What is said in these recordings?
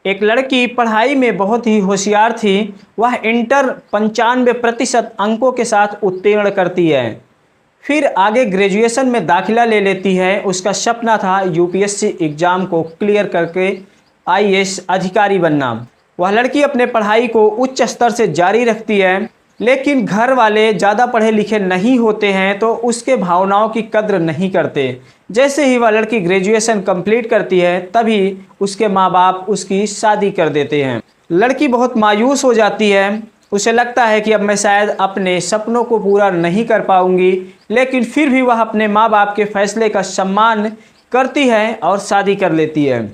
एक लड़की पढ़ाई में बहुत ही होशियार थी। वह इंटर 95% अंकों के साथ उत्तीर्ण करती है। फिर आगे ग्रेजुएशन में दाखिला ले लेती है। उसका सपना था यूपीएससी एग्ज़ाम को क्लियर करके आईएएस अधिकारी बनना। वह लड़की अपने पढ़ाई को उच्च स्तर से जारी रखती है, लेकिन घर वाले ज़्यादा पढ़े लिखे नहीं होते हैं तो उसके भावनाओं की कद्र नहीं करते। जैसे ही वह लड़की ग्रेजुएशन कंप्लीट करती है तभी उसके माँ बाप उसकी शादी कर देते हैं। लड़की बहुत मायूस हो जाती है। उसे लगता है कि अब मैं शायद अपने सपनों को पूरा नहीं कर पाऊंगी, लेकिन फिर भी वह अपने माँ बाप के फैसले का सम्मान करती है और शादी कर लेती है।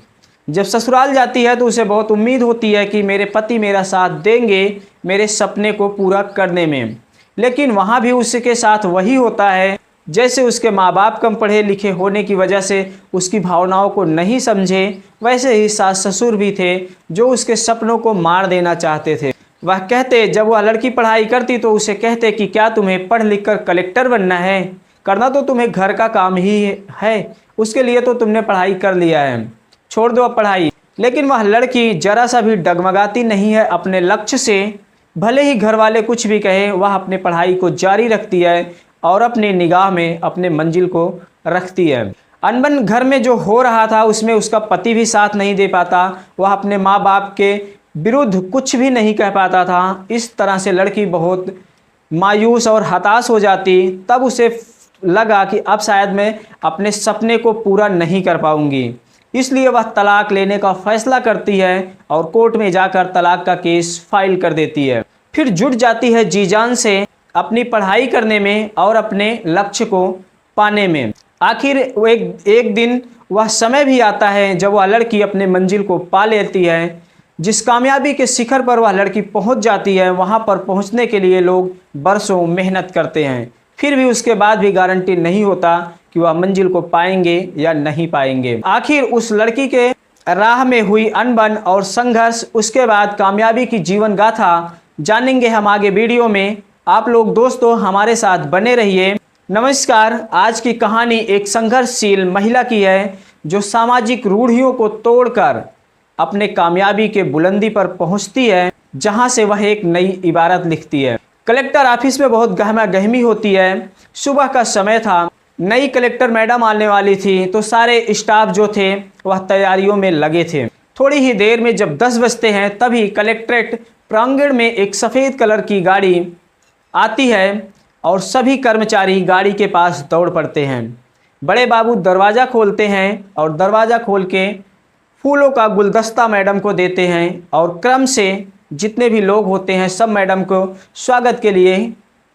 जब ससुराल जाती है तो उसे बहुत उम्मीद होती है कि मेरे पति मेरा साथ देंगे मेरे सपने को पूरा करने में, लेकिन वहाँ भी उसके साथ वही होता है। जैसे उसके माँ बाप कम पढ़े लिखे होने की वजह से उसकी भावनाओं को नहीं समझे, वैसे ही सास ससुर भी थे जो उसके सपनों को मार देना चाहते थे। वह कहते, जब वह लड़की पढ़ाई करती तो उसे कहते कि क्या तुम्हें पढ़ लिख कर कलेक्टर बनना है? करना तो तुम्हें घर का काम ही है, उसके लिए तो तुमने पढ़ाई कर लिया है, छोड़ दो अब पढ़ाई। लेकिन वह लड़की जरा सा भी डगमगाती नहीं है अपने लक्ष्य से। भले ही घर वाले कुछ भी कहे, वह अपने पढ़ाई को जारी रखती है और अपनी निगाह में अपने मंजिल को रखती है। अनबन घर में जो हो रहा था उसमें उसका पति भी साथ नहीं दे पाता। वह अपने माँ बाप के विरुद्ध कुछ भी नहीं कह पाता था। इस तरह से लड़की बहुत मायूस और हताश हो जाती। तब उसे लगा कि अब शायद मैं अपने सपने को पूरा नहीं कर पाऊंगी, इसलिए वह तलाक लेने का फैसला करती है और कोर्ट में जाकर तलाक का केस फाइल कर देती है। फिर जुट जाती है जी जान से अपनी पढ़ाई करने में और अपने लक्ष्य को पाने में। आखिर एक दिन वह समय भी आता है जब वह लड़की अपने मंजिल को पा लेती है। जिस कामयाबी के शिखर पर वह लड़की पहुंच जाती है, वहां पर पहुंचने के लिए लोग बरसों मेहनत करते हैं, फिर भी उसके बाद भी गारंटी नहीं होता कि वह मंजिल को पाएंगे या नहीं पाएंगे। आखिर उस लड़की के राह में हुई अनबन और संघर्ष, उसके बाद कामयाबी की जीवन गाथा जानेंगे हम आगे वीडियो में। आप लोग दोस्तों हमारे साथ बने रहिए। नमस्कार। आज की कहानी एक संघर्षशील महिला की है जो सामाजिक रूढ़ियों को तोड़कर अपने कामयाबी के बुलंदी पर पहुंचती है, जहां से वह एक नई इबारत लिखती है। कलेक्टर ऑफिस में बहुत गहमा गहमी होती है। सुबह का समय था, नई कलेक्टर मैडम आने वाली थी, तो सारे स्टाफ जो थे वह तैयारियों में लगे थे। थोड़ी ही देर में जब 10 बजते हैं तभी कलेक्ट्रेट प्रांगण में एक सफ़ेद कलर की गाड़ी आती है और सभी कर्मचारी गाड़ी के पास दौड़ पड़ते हैं। बड़े बाबू दरवाज़ा खोलते हैं और दरवाज़ा खोल के फूलों का गुलदस्ता मैडम को देते हैं और क्रम से जितने भी लोग होते हैं सब मैडम को स्वागत के लिए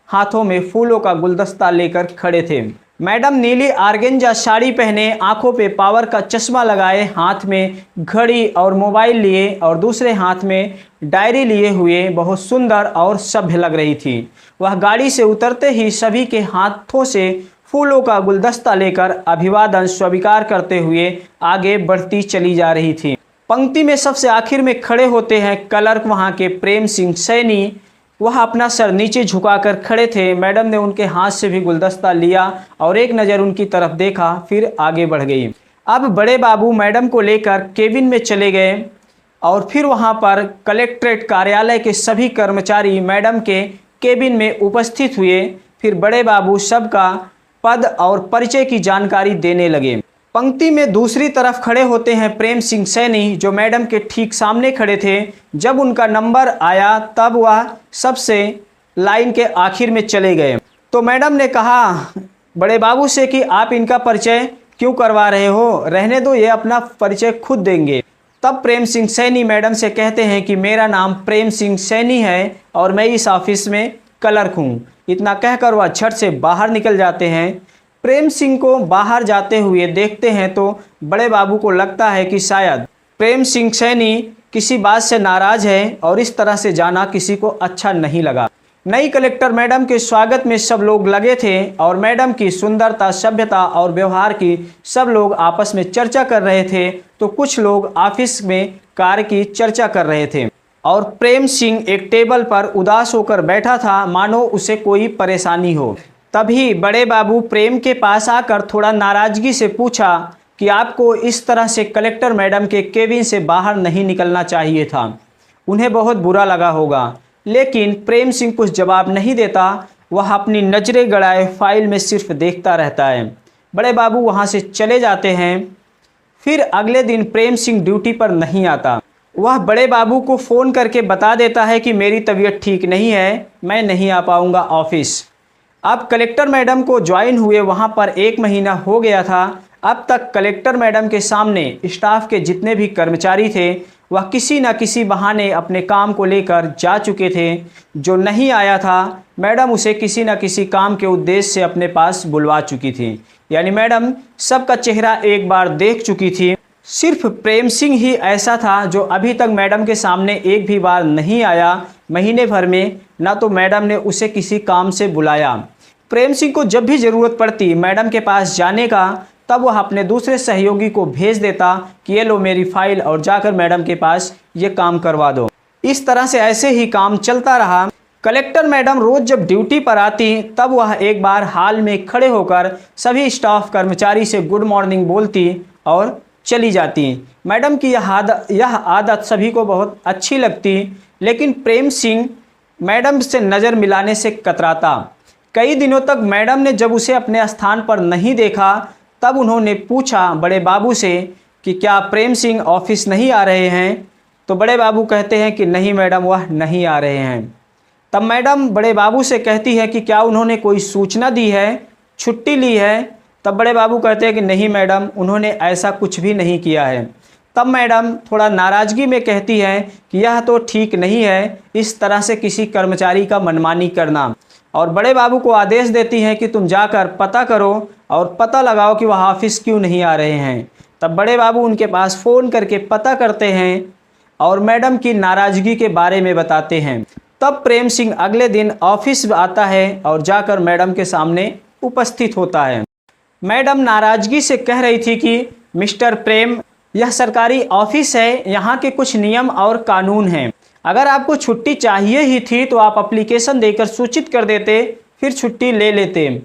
हाथों में फूलों का गुलदस्ता लेकर खड़े थे। मैडम नीली आर्गेंजा साड़ी पहने, आंखों पे पावर का चश्मा लगाए, हाथ में घड़ी और मोबाइल लिए और दूसरे हाथ में डायरी लिए हुए बहुत सुंदर और सभ्य लग रही थी। वह गाड़ी से उतरते ही सभी के हाथों से फूलों का गुलदस्ता लेकर अभिवादन स्वीकार करते हुए आगे बढ़ती चली जा रही थी। पंक्ति में सबसे आखिर में खड़े होते हैं क्लर्क वहां के प्रेम सिंह सैनी। वह अपना सर नीचे झुकाकर खड़े थे। मैडम ने उनके हाथ से भी गुलदस्ता लिया और एक नज़र उनकी तरफ देखा, फिर आगे बढ़ गई। अब बड़े बाबू मैडम को लेकर केबिन में चले गए और फिर वहां पर कलेक्ट्रेट कार्यालय के सभी कर्मचारी मैडम के केबिन में उपस्थित हुए। फिर बड़े बाबू सबका पद और परिचय की जानकारी देने लगे। पंक्ति में दूसरी तरफ खड़े होते हैं प्रेम सिंह सैनी, जो मैडम के ठीक सामने खड़े थे। जब उनका नंबर आया तब वह सबसे लाइन के आखिर में चले गए। तो मैडम ने कहा बड़े बाबू से कि आप इनका परिचय क्यों करवा रहे हो, रहने दो, ये अपना परिचय खुद देंगे। तब प्रेम सिंह सैनी मैडम से कहते हैं कि मेरा नाम प्रेम सिंह सैनी है और मैं इस ऑफिस में क्लर्क हूँ। इतना कहकर वह झट से बाहर निकल जाते हैं। प्रेम सिंह को बाहर जाते हुए देखते हैं तो बड़े बाबू को लगता है कि शायद प्रेम सिंह सैनी किसी बात से नाराज है और इस तरह से जाना किसी को अच्छा नहीं लगा। नई कलेक्टर मैडम के स्वागत में सब लोग लगे थे और मैडम की सुंदरता, सभ्यता और व्यवहार की सब लोग आपस में चर्चा कर रहे थे। तो कुछ लोग ऑफिस में कार्य की चर्चा कर रहे थे और प्रेम सिंह एक टेबल पर उदास होकर बैठा था, मानो उसे कोई परेशानी हो। तभी बड़े बाबू प्रेम के पास आकर थोड़ा नाराजगी से पूछा, कि आपको इस तरह से कलेक्टर मैडम के केबिन से बाहर नहीं निकलना चाहिए था। उन्हें बहुत बुरा लगा होगा, लेकिन प्रेम सिंह कुछ जवाब नहीं देता। वह अपनी नज़रें गड़ाए फाइल में सिर्फ देखता रहता है। बड़े बाबू वहाँ से चले जाते हैं। फिर अगले दिन प्रेम सिंह ड्यूटी पर नहीं आता। वह बड़े बाबू को फ़ोन करके बता देता है कि मेरी तबीयत ठीक नहीं है, मैं नहीं आ पाऊँगा ऑफिस। अब कलेक्टर मैडम को ज्वाइन हुए वहाँ पर 1 महीना हो गया था। अब तक कलेक्टर मैडम के सामने स्टाफ के जितने भी कर्मचारी थे वह किसी न किसी बहाने अपने काम को लेकर जा चुके थे। जो नहीं आया था मैडम उसे किसी न किसी काम के उद्देश्य से अपने पास बुलवा चुकी थी। यानी मैडम सबका चेहरा एक बार देख चुकी थी। सिर्फ प्रेम सिंह ही ऐसा था जो अभी तक मैडम के सामने एक भी बार नहीं आया। महीने भर में ना तो मैडम ने उसे किसी काम से बुलाया। प्रेम सिंह को जब भी ज़रूरत पड़ती मैडम के पास जाने का, तब वह अपने दूसरे सहयोगी को भेज देता कि ये लो मेरी फाइल और जाकर मैडम के पास ये काम करवा दो। इस तरह से ऐसे ही काम चलता रहा। कलेक्टर मैडम रोज़ जब ड्यूटी पर आती तब वह एक बार हाल में खड़े होकर सभी कर्मचारी से गुड मॉर्निंग बोलती और चली जाती। मैडम की यह आदत सभी को बहुत अच्छी लगती, लेकिन प्रेम सिंह मैडम से नज़र मिलाने से कतराता। कई दिनों तक मैडम ने जब उसे अपने स्थान पर नहीं देखा तब उन्होंने पूछा बड़े बाबू से कि क्या प्रेम सिंह ऑफिस नहीं आ रहे हैं। तो बड़े बाबू कहते हैं कि नहीं मैडम, वह नहीं आ रहे हैं। तब मैडम बड़े बाबू से कहती है कि क्या उन्होंने कोई सूचना दी है, छुट्टी ली है। तब बड़े बाबू कहते हैं कि नहीं मैडम, उन्होंने ऐसा कुछ भी नहीं किया है। तब मैडम थोड़ा नाराज़गी में कहती है कि यह तो ठीक नहीं है इस तरह से किसी कर्मचारी का मनमानी करना, और बड़े बाबू को आदेश देती हैं कि तुम जाकर पता करो और पता लगाओ कि वह ऑफिस क्यों नहीं आ रहे हैं। तब बड़े बाबू उनके पास फ़ोन करके पता करते हैं और मैडम की नाराज़गी के बारे में बताते हैं। तब प्रेम सिंह अगले दिन ऑफिस आता है और जाकर मैडम के सामने उपस्थित होता है। मैडम नाराज़गी से कह रही थी कि मिस्टर प्रेम, यह सरकारी ऑफिस है, यहाँ के कुछ नियम और कानून हैं। अगर आपको छुट्टी चाहिए ही थी तो आप एप्लीकेशन देकर सूचित कर देते, फिर छुट्टी ले लेते।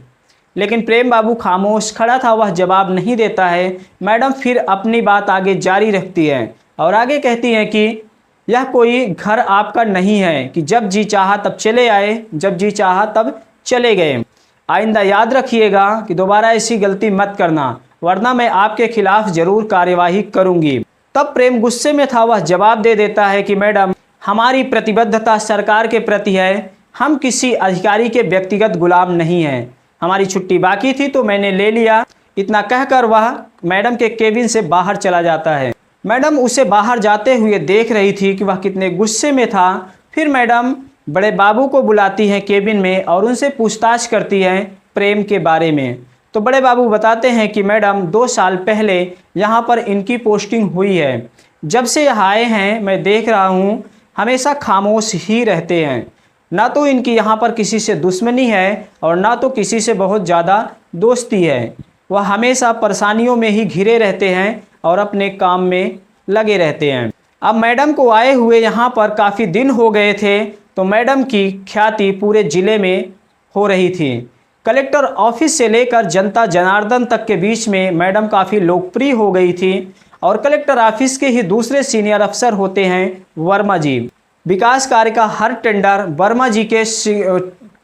लेकिन प्रेम बाबू खामोश खड़ा था, वह जवाब नहीं देता है। मैडम फिर अपनी बात आगे जारी रखती है और आगे कहती हैं कि यह कोई घर आपका नहीं है कि जब जी चाहा तब चले आए, जब जी चाहा तब चले गए। आइंदा याद रखिएगा कि दोबारा ऐसी गलती मत करना, वरना मैं आपके खिलाफ ज़रूर कार्यवाही करूंगी। तब प्रेम गुस्से में था, वह जवाब दे देता है कि मैडम, हमारी प्रतिबद्धता सरकार के प्रति है, हम किसी अधिकारी के व्यक्तिगत गुलाम नहीं हैं। हमारी छुट्टी बाकी थी तो मैंने ले लिया। इतना कहकर वह मैडम के केबिन से बाहर चला जाता है। मैडम उसे बाहर जाते हुए देख रही थी कि वह कितने गुस्से में था। फिर मैडम बड़े बाबू को बुलाती हैं केबिन में और उनसे पूछताछ करती हैं प्रेम के बारे में। तो बड़े बाबू बताते हैं कि मैडम 2 साल पहले यहाँ पर इनकी पोस्टिंग हुई है। जब से यहाँ आए हैं मैं देख रहा हूँ हमेशा खामोश ही रहते हैं। ना तो इनकी यहाँ पर किसी से दुश्मनी है और ना तो किसी से बहुत ज़्यादा दोस्ती है। वह हमेशा परेशानियों में ही घिरे रहते हैं और अपने काम में लगे रहते हैं। अब मैडम को आए हुए यहाँ पर काफ़ी दिन हो गए थे, तो मैडम की ख्याति पूरे ज़िले में हो रही थी। कलेक्टर ऑफिस से लेकर जनता जनार्दन तक के बीच में मैडम काफ़ी लोकप्रिय हो गई थी। और कलेक्टर ऑफिस के ही दूसरे सीनियर अफसर होते हैं वर्मा जी। विकास कार्य का हर टेंडर वर्मा जी के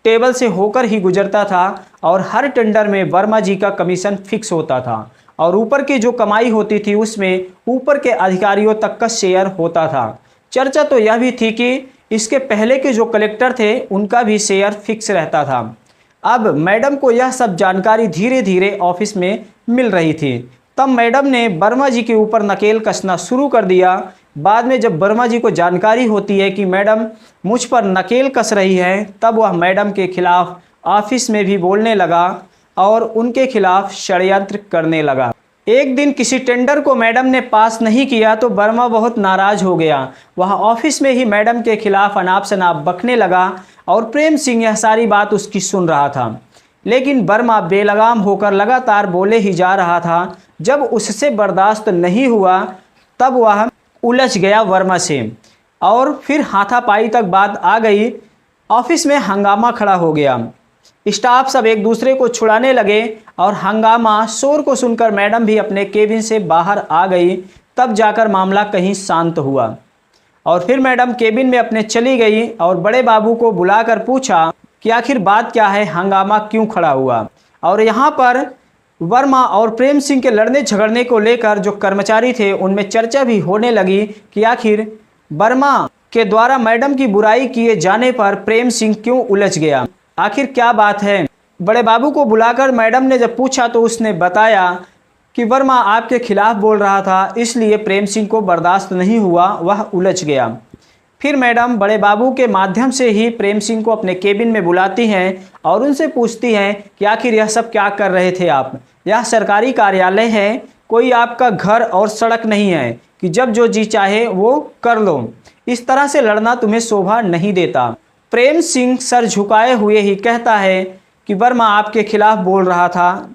टेबल से होकर ही गुजरता था और हर टेंडर में वर्मा जी का कमीशन फिक्स होता था और ऊपर की जो कमाई होती थी उसमें ऊपर के अधिकारियों तक का शेयर होता था। चर्चा तो यह भी थी कि इसके पहले के जो कलेक्टर थे उनका भी शेयर फिक्स रहता था। अब मैडम को यह सब जानकारी धीरे धीरे ऑफिस में मिल रही थी। तब मैडम ने वर्मा जी के ऊपर नकेल कसना शुरू कर दिया। बाद में जब वर्मा जी को जानकारी होती है कि मैडम मुझ पर नकेल कस रही है, तब वह मैडम के खिलाफ ऑफिस में भी बोलने लगा और उनके खिलाफ षड्यंत्र करने लगा। एक दिन किसी टेंडर को मैडम ने पास नहीं किया तो वर्मा बहुत नाराज हो गया। वह ऑफिस में ही मैडम के खिलाफ अनाप शनाप बकने लगा और प्रेम सिंह यह सारी बात उसकी सुन रहा था। लेकिन वर्मा बेलगाम होकर लगातार बोले ही जा रहा था। जब उससे बर्दाश्त नहीं हुआ तब वह उलझ गया वर्मा से और फिर हाथापाई तक बात आ गई। ऑफिस में हंगामा खड़ा हो गया। स्टाफ सब एक दूसरे को छुड़ाने लगे और हंगामा शोर को सुनकर मैडम भी अपने केबिन से बाहर आ गई। तब जाकर मामला कहीं शांत हुआ और फिर मैडम केबिन में अपने चली गई और बड़े बाबू को बुलाकर पूछा कि आखिर बात क्या है, हंगामा क्यों खड़ा हुआ। और यहाँ पर वर्मा और प्रेम सिंह के लड़ने झगड़ने को लेकर जो कर्मचारी थे उनमें चर्चा भी होने लगी कि आखिर वर्मा के द्वारा मैडम की बुराई किए जाने पर प्रेम सिंह क्यों उलझ गया, आखिर क्या बात है। बड़े बाबू को बुलाकर मैडम ने जब पूछा तो उसने बताया कि वर्मा आपके खिलाफ बोल रहा था, इसलिए प्रेम सिंह को बर्दाश्त नहीं हुआ, वह उलझ गया। फिर मैडम बड़े बाबू के माध्यम से ही प्रेम सिंह को अपने केबिन में बुलाती हैं और उनसे पूछती हैं कि आखिर यह सब क्या कर रहे थे आप, यह सरकारी कार्यालय है, कोई आपका घर और सड़क नहीं है कि जब जो जी चाहे वो कर लो, इस तरह से लड़ना तुम्हें शोभा नहीं देता। प्रेम सिंह सर झुकाए हुए ही कहता है कि वर्मा आपके खिलाफ बोल रहा था,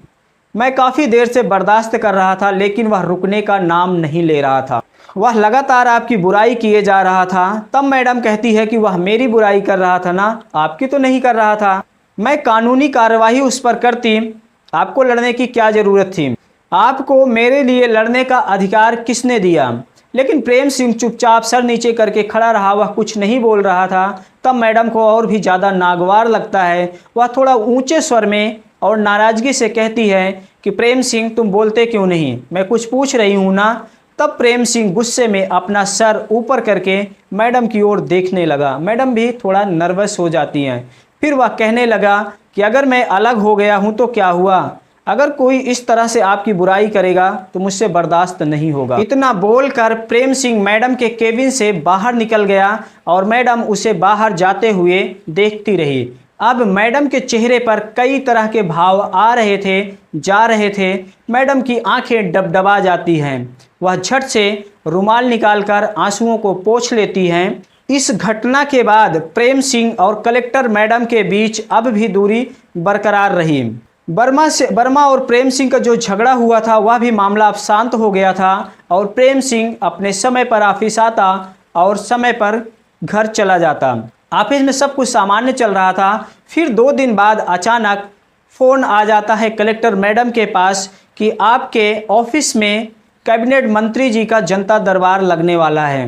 मैं काफ़ी देर से बर्दाश्त कर रहा था लेकिन वह रुकने का नाम नहीं ले रहा था, वह लगातार आपकी बुराई किए जा रहा था। तब मैडम कहती है कि वह मेरी बुराई कर रहा था ना, आपकी तो नहीं कर रहा था, मैं कानूनी कार्यवाही उस पर करती, आपको लड़ने की क्या ज़रूरत थी, आपको मेरे लिए लड़ने का अधिकार किसने दिया। लेकिन प्रेम सिंह चुपचाप सर नीचे करके खड़ा रहा, वह कुछ नहीं बोल रहा था। तब मैडम को और भी ज़्यादा नागवार लगता है, वह थोड़ा ऊंचे स्वर में और नाराज़गी से कहती है कि प्रेम सिंह तुम बोलते क्यों नहीं, मैं कुछ पूछ रही हूँ ना। तब प्रेम सिंह गुस्से में अपना सर ऊपर करके मैडम की ओर देखने लगा। मैडम भी थोड़ा नर्वस हो जाती हैं। फिर वह कहने लगा कि अगर मैं अलग हो गया हूँ तो क्या हुआ, अगर कोई इस तरह से आपकी बुराई करेगा तो मुझसे बर्दाश्त नहीं होगा। इतना बोलकर प्रेम सिंह मैडम के केबिन से बाहर निकल गया और मैडम उसे बाहर जाते हुए देखती रही। अब मैडम के चेहरे पर कई तरह के भाव आ रहे थे, जा रहे थे। मैडम की आंखें डबडबा जाती हैं, वह झट से रुमाल निकालकर आंसुओं को पोंछ लेती हैं। इस घटना के बाद प्रेम सिंह और कलेक्टर मैडम के बीच अब भी दूरी बरकरार रही। वर्मा और प्रेम सिंह का जो झगड़ा हुआ था वह भी मामला अब शांत हो गया था और प्रेम सिंह अपने समय पर ऑफिस आता और समय पर घर चला जाता। ऑफिस में सब कुछ सामान्य चल रहा था। फिर 2 दिन बाद अचानक फ़ोन आ जाता है कलेक्टर मैडम के पास कि आपके ऑफिस में कैबिनेट मंत्री जी का जनता दरबार लगने वाला है।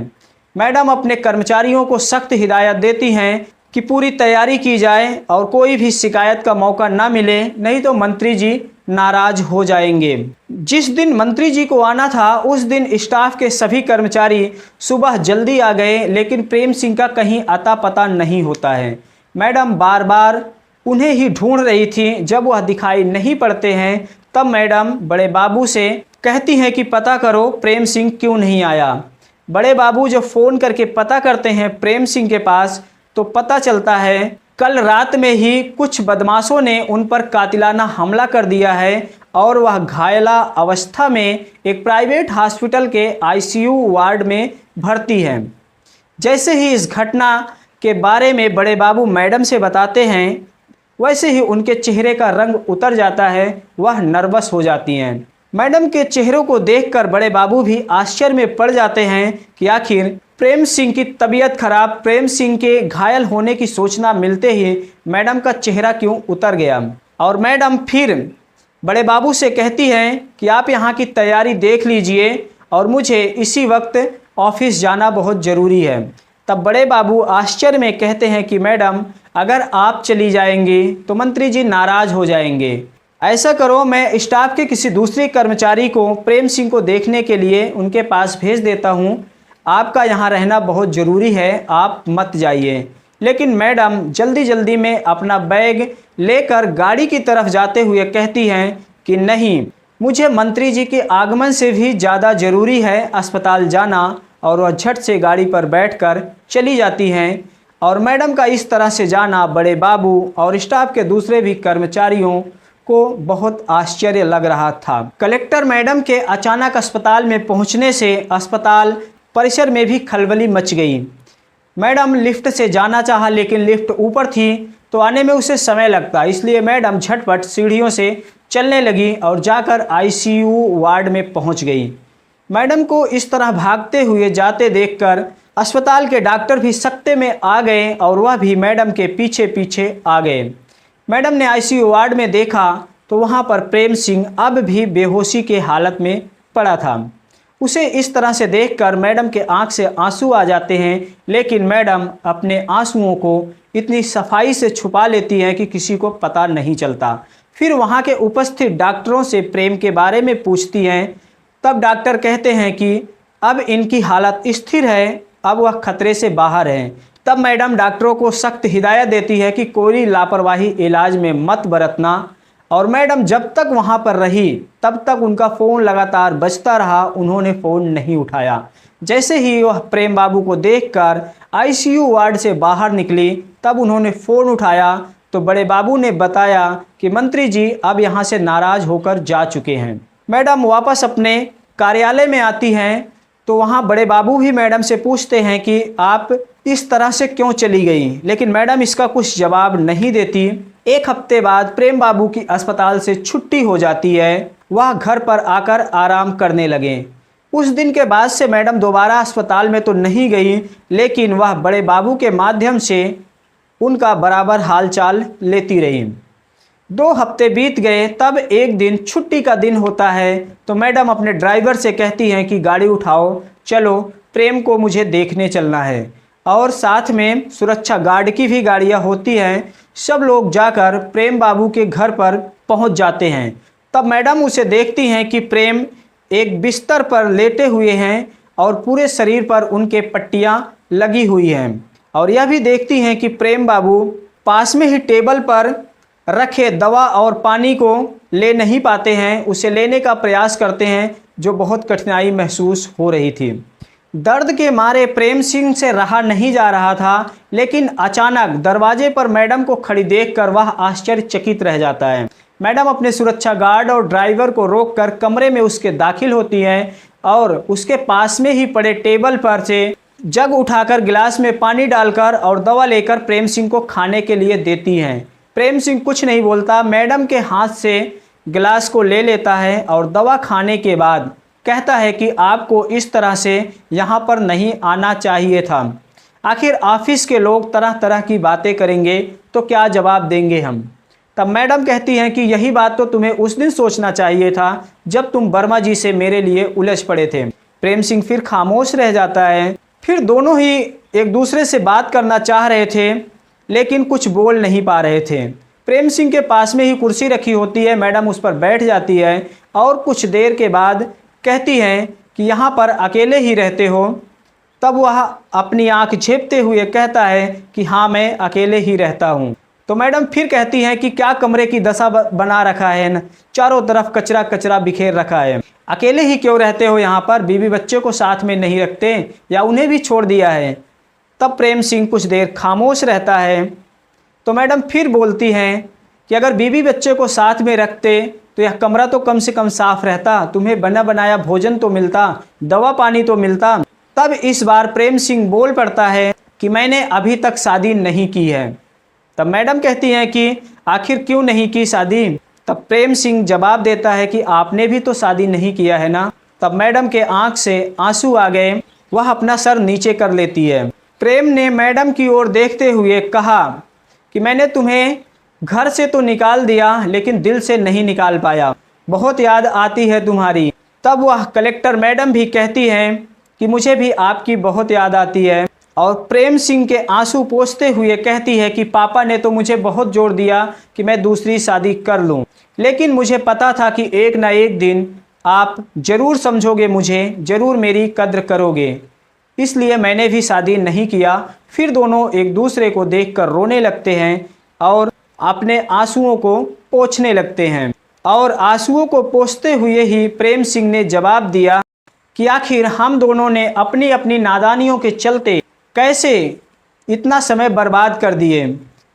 मैडम अपने कर्मचारियों को सख्त हिदायत देती हैं कि पूरी तैयारी की जाए और कोई भी शिकायत का मौका ना मिले, नहीं तो मंत्री जी नाराज हो जाएंगे। जिस दिन मंत्री जी को आना था उस दिन स्टाफ के सभी कर्मचारी सुबह जल्दी आ गए, लेकिन प्रेम सिंह का कहीं अता पता नहीं होता है। मैडम बार बार उन्हें ही ढूंढ रही थी। जब वह दिखाई नहीं पड़ते हैं तब मैडम बड़े बाबू से कहती हैं कि पता करो प्रेम सिंह क्यों नहीं आया। बड़े बाबू जब फ़ोन करके पता करते हैं प्रेम सिंह के पास तो पता चलता है कल रात में ही कुछ बदमाशों ने उन पर कातिलाना हमला कर दिया है और वह घायला अवस्था में एक प्राइवेट हॉस्पिटल के आईसीयू वार्ड में भर्ती है। जैसे ही इस घटना के बारे में बड़े बाबू मैडम से बताते हैं वैसे ही उनके चेहरे का रंग उतर जाता है, वह नर्वस हो जाती हैं। मैडम के चेहरों को देखकर बड़े बाबू भी आश्चर्य में पड़ जाते हैं कि आखिर प्रेम सिंह की तबीयत खराब, प्रेम सिंह के घायल होने की सूचना मिलते ही मैडम का चेहरा क्यों उतर गया। और मैडम फिर बड़े बाबू से कहती हैं कि आप यहाँ की तैयारी देख लीजिए और मुझे इसी वक्त ऑफिस जाना बहुत ज़रूरी है। तब बड़े बाबू आश्चर्य में कहते हैं कि मैडम अगर आप चली जाएंगी तो मंत्री जी नाराज़ हो जाएंगे। ऐसा करो, मैं स्टाफ के किसी दूसरे कर्मचारी को प्रेम सिंह को देखने के लिए उनके पास भेज देता हूँ, आपका यहाँ रहना बहुत ज़रूरी है, आप मत जाइए। लेकिन मैडम जल्दी जल्दी में अपना बैग लेकर गाड़ी की तरफ जाते हुए कहती हैं कि नहीं, मुझे मंत्री जी के आगमन से भी ज़्यादा ज़रूरी है अस्पताल जाना। और वह झट से गाड़ी पर बैठकर चली जाती हैं। और मैडम का इस तरह से जाना बड़े बाबू और स्टाफ के दूसरे भी कर्मचारियों को बहुत आश्चर्य लग रहा था। कलेक्टर मैडम के अचानक अस्पताल में पहुंचने से अस्पताल परिसर में भी खलबली मच गई। मैडम लिफ्ट से जाना चाहा लेकिन लिफ्ट ऊपर थी तो आने में उसे समय लगता, इसलिए मैडम झटपट सीढ़ियों से चलने लगी और जाकर आईसीयू वार्ड में पहुंच गई। मैडम को इस तरह भागते हुए जाते देखकर अस्पताल के डॉक्टर भी सकते में आ गए और वह भी मैडम के पीछे पीछे आ गए। मैडम ने आईसीयू वार्ड में देखा तो वहाँ पर प्रेम सिंह अब भी बेहोशी के हालत में पड़ा था। उसे इस तरह से देखकर मैडम के आंख से आंसू आ जाते हैं, लेकिन मैडम अपने आंसुओं को इतनी सफाई से छुपा लेती हैं कि किसी को पता नहीं चलता। फिर वहाँ के उपस्थित डॉक्टरों से प्रेम के बारे में पूछती हैं। तब डॉक्टर कहते हैं कि अब इनकी हालत स्थिर है, अब वह खतरे से बाहर हैं। तब मैडम डॉक्टरों को सख्त हिदायत देती है कि कोई लापरवाही इलाज में मत बरतना, और मैडम जब तक वहाँ पर रही तब तक उनका फ़ोन लगातार बजता रहा, उन्होंने फ़ोन नहीं उठाया। जैसे ही वह प्रेम बाबू को देखकर आईसीयू वार्ड से बाहर निकली तब उन्होंने फ़ोन उठाया तो बड़े बाबू ने बताया कि मंत्री जी अब यहाँ से नाराज़ होकर जा चुके हैं। मैडम वापस अपने कार्यालय में आती हैं तो वहाँ बड़े बाबू भी मैडम से पूछते हैं कि आप इस तरह से क्यों चली गई, लेकिन मैडम इसका कुछ जवाब नहीं देती। एक हफ्ते बाद प्रेम बाबू की अस्पताल से छुट्टी हो जाती है, वह घर पर आकर आराम करने लगे। उस दिन के बाद से मैडम दोबारा अस्पताल में तो नहीं गई, लेकिन वह बड़े बाबू के माध्यम से उनका बराबर हालचाल लेती रही। 2 हफ्ते बीत गए, तब एक दिन छुट्टी का दिन होता है तो मैडम अपने ड्राइवर से कहती हैं कि गाड़ी उठाओ, चलो प्रेम को मुझे देखने चलना है। और साथ में सुरक्षा गार्ड की भी गाड़ियाँ होती हैं। सब लोग जाकर प्रेम बाबू के घर पर पहुंच जाते हैं। तब मैडम उसे देखती हैं कि प्रेम एक बिस्तर पर लेटे हुए हैं और पूरे शरीर पर उनके पट्टियाँ लगी हुई हैं, और यह भी देखती हैं कि प्रेम बाबू पास में ही टेबल पर रखे दवा और पानी को ले नहीं पाते हैं, उसे लेने का प्रयास करते हैं, जो बहुत कठिनाई महसूस हो रही थी। दर्द के मारे प्रेम सिंह से रहा नहीं जा रहा था, लेकिन अचानक दरवाजे पर मैडम को खड़ी देखकर वह आश्चर्यचकित रह जाता है। मैडम अपने सुरक्षा गार्ड और ड्राइवर को रोककर कमरे में उसके दाखिल होती हैं और उसके पास में ही पड़े टेबल पर से जग उठाकर गिलास में पानी डालकर और दवा लेकर प्रेम सिंह को खाने के लिए देती हैं। प्रेम सिंह कुछ नहीं बोलता, मैडम के हाथ से गिलास को ले लेता है और दवा खाने के बाद कहता है कि आपको इस तरह से यहाँ पर नहीं आना चाहिए था। आखिर ऑफिस के लोग तरह तरह की बातें करेंगे तो क्या जवाब देंगे हम। तब मैडम कहती हैं कि यही बात तो तुम्हें उस दिन सोचना चाहिए था जब तुम वर्मा जी से मेरे लिए उलझ पड़े थे। प्रेम सिंह फिर खामोश रह जाता है। फिर दोनों ही एक दूसरे से बात करना चाह रहे थे, लेकिन कुछ बोल नहीं पा रहे थे। प्रेम सिंह के पास में ही कुर्सी रखी होती है, मैडम उस पर बैठ जाती है और कुछ देर के बाद कहती हैं कि यहाँ पर अकेले ही रहते हो। तब वह अपनी आंख झेपते हुए कहता है कि हाँ, मैं अकेले ही रहता हूँ। तो मैडम फिर कहती हैं कि क्या कमरे की दशा बना रखा है न, चारों तरफ कचरा कचरा बिखेर रखा है, अकेले ही क्यों रहते हो यहाँ पर, बीवी बच्चे को साथ में नहीं रखते या उन्हें भी छोड़ दिया है। तब प्रेम सिंह कुछ देर खामोश रहता है। तो मैडम फिर बोलती हैं कि अगर बीवी बच्चे को साथ में रखते तो यह कमरा तो कम से कम साफ रहता, तुम्हें बना बनाया भोजन तो मिलता, दवा पानी तो मिलता। तब इस बार प्रेम सिंह बोल पड़ता है कि मैंने अभी तक शादी नहीं की है। तब मैडम कहती हैं कि आखिर क्यों नहीं की शादी। तब प्रेम सिंह जवाब देता है कि आपने भी तो शादी नहीं किया है ना। तब मैडम के आंख से आंसू आ गए, वह अपना सर नीचे कर लेती है। प्रेम ने मैडम की ओर देखते हुए कहा कि मैंने तुम्हें घर से तो निकाल दिया, लेकिन दिल से नहीं निकाल पाया, बहुत याद आती है तुम्हारी। तब वह कलेक्टर मैडम भी कहती हैं कि मुझे भी आपकी बहुत याद आती है, और प्रेम सिंह के आंसू पोंछते हुए कहती है कि पापा ने तो मुझे बहुत जोर दिया कि मैं दूसरी शादी कर लूं, लेकिन मुझे पता था कि एक ना एक दिन आप ज़रूर समझोगे मुझे, ज़रूर मेरी कद्र करोगे, इसलिए मैंने भी शादी नहीं किया। फिर दोनों एक दूसरे को देखकर रोने लगते हैं और अपने आंसुओं को पोंछने लगते हैं। और आंसुओं को पोंछते हुए ही प्रेम सिंह ने जवाब दिया कि आखिर हम दोनों ने अपनी अपनी नादानियों के चलते कैसे इतना समय बर्बाद कर दिए,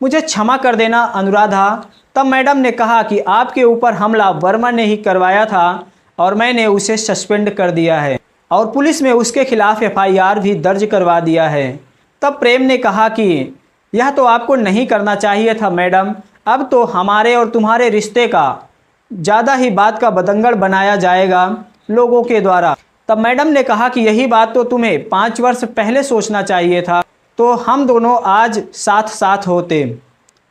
मुझे क्षमा कर देना अनुराधा। तब मैडम ने कहा कि आपके ऊपर हमला वर्मा ने ही करवाया था और मैंने उसे सस्पेंड कर दिया है और पुलिस में उसके खिलाफ FIR भी दर्ज करवा दिया है। तब प्रेम ने कहा कि यह तो आपको नहीं करना चाहिए था मैडम, अब तो हमारे और तुम्हारे रिश्ते का ज़्यादा ही बात का बतंगड़ बनाया जाएगा लोगों के द्वारा। तब मैडम ने कहा कि यही बात तो तुम्हें 5 वर्ष पहले सोचना चाहिए था, तो हम दोनों आज साथ साथ होते।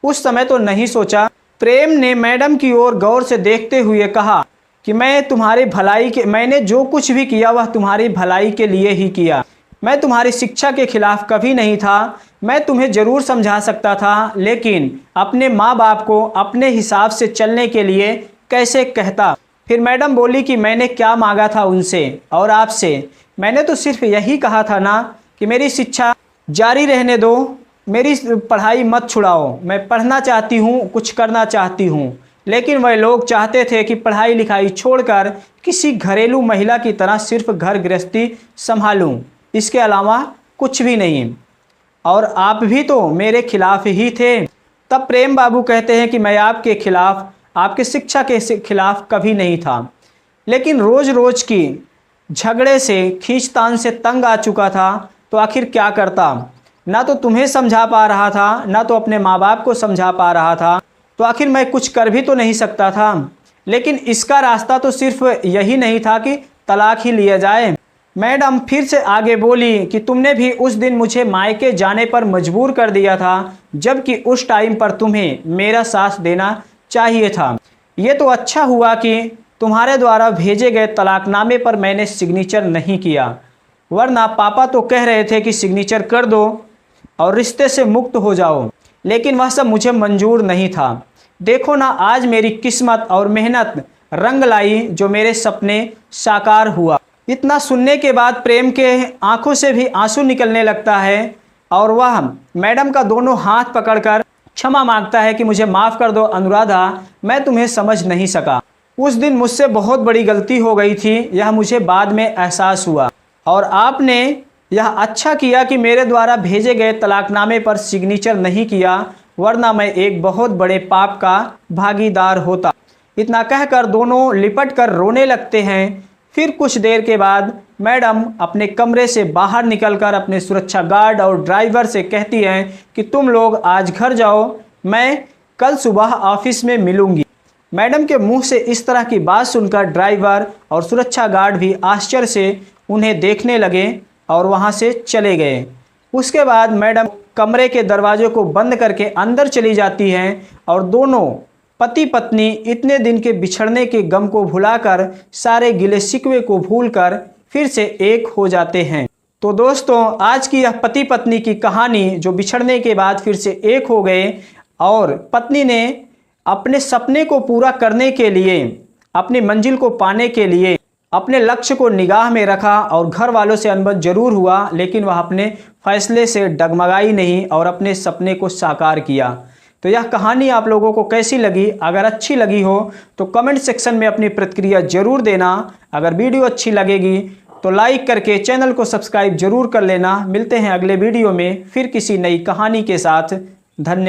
उस समय तो नहीं सोचा प्रेम ने मैडम की ओर गौर से देखते हुए कहा कि मैंने जो कुछ भी किया वह तुम्हारी भलाई के लिए ही किया। मैं तुम्हारी शिक्षा के खिलाफ कभी नहीं था। मैं तुम्हें ज़रूर समझा सकता था, लेकिन अपने माँ बाप को अपने हिसाब से चलने के लिए कैसे कहता। फिर मैडम बोली कि मैंने क्या मांगा था उनसे और आपसे। मैंने तो सिर्फ यही कहा था ना कि मेरी शिक्षा जारी रहने दो, मेरी पढ़ाई मत छुड़ाओ। मैं पढ़ना चाहती हूँ, कुछ करना चाहती हूँ, लेकिन वह लोग चाहते थे कि पढ़ाई लिखाई छोड़कर किसी घरेलू महिला की तरह सिर्फ घर गृहस्थी संभालूं, इसके अलावा कुछ भी नहीं। और आप भी तो मेरे खिलाफ ही थे। तब प्रेम बाबू कहते हैं कि मैं आपके खिलाफ, आपके शिक्षा के खिलाफ कभी नहीं था, लेकिन रोज़ रोज़ की झगड़े से, खींचतान से तंग आ चुका था, तो आखिर क्या करता। ना तो तुम्हें समझा पा रहा था, ना तो अपने माँ बाप को समझा पा रहा था, तो आखिर मैं कुछ कर भी तो नहीं सकता था। लेकिन इसका रास्ता तो सिर्फ यही नहीं था कि तलाक ही लिया जाए। मैडम फिर से आगे बोली कि तुमने भी उस दिन मुझे मायके जाने पर मजबूर कर दिया था, जबकि उस टाइम पर तुम्हें मेरा साथ देना चाहिए था। ये तो अच्छा हुआ कि तुम्हारे द्वारा भेजे गए तलाकनामे पर मैंने सिग्नेचर नहीं किया, वरना पापा तो कह रहे थे कि सिग्नेचर कर दो और रिश्ते से मुक्त हो जाओ, लेकिन वह सब मुझे मंजूर नहीं था। देखो ना, आज मेरी किस्मत और मेहनत रंग लाई, जो मेरे सपने साकार हुआ। इतना सुनने के बाद प्रेम के आंखों से भी आंसू निकलने लगता है और वह मैडम का दोनों हाथ पकड़कर क्षमा मांगता है कि मुझे माफ़ कर दो अनुराधा, मैं तुम्हें समझ नहीं सका। उस दिन मुझसे बहुत बड़ी गलती हो गई थी, यह मुझे बाद में एहसास हुआ, और आपने यह अच्छा किया कि मेरे द्वारा भेजे गए तलाकनामे पर सिग्नेचर नहीं किया, वरना मैं एक बहुत बड़े पाप का भागीदार होता। इतना कहकर दोनों लिपट कर रोने लगते हैं। फिर कुछ देर के बाद मैडम अपने कमरे से बाहर निकलकर अपने सुरक्षा गार्ड और ड्राइवर से कहती हैं कि तुम लोग आज घर जाओ, मैं कल सुबह ऑफिस में मिलूंगी। मैडम के मुंह से इस तरह की बात सुनकर ड्राइवर और सुरक्षा गार्ड भी आश्चर्य से उन्हें देखने लगे और वहां से चले गए। उसके बाद मैडम कमरे के दरवाजे को बंद करके अंदर चली जाती हैं और दोनों पति पत्नी इतने दिन के बिछड़ने के गम को भुलाकर, सारे गिले शिकवे को भूलकर फिर से एक हो जाते हैं। तो दोस्तों, आज की यह पति पत्नी की कहानी, जो बिछड़ने के बाद फिर से एक हो गए और पत्नी ने अपने सपने को पूरा करने के लिए, अपनी मंजिल को पाने के लिए अपने लक्ष्य को निगाह में रखा और घर वालों से अनबन जरूर हुआ, लेकिन वह अपने फैसले से डगमगाई नहीं और अपने सपने को साकार किया। तो यह कहानी आप लोगों को कैसी लगी? अगर अच्छी लगी हो तो कमेंट सेक्शन में अपनी प्रतिक्रिया जरूर देना। अगर वीडियो अच्छी लगेगी तो लाइक करके चैनल को सब्सक्राइब जरूर कर लेना। मिलते हैं अगले वीडियो में फिर किसी नई कहानी के साथ। धन्यवाद।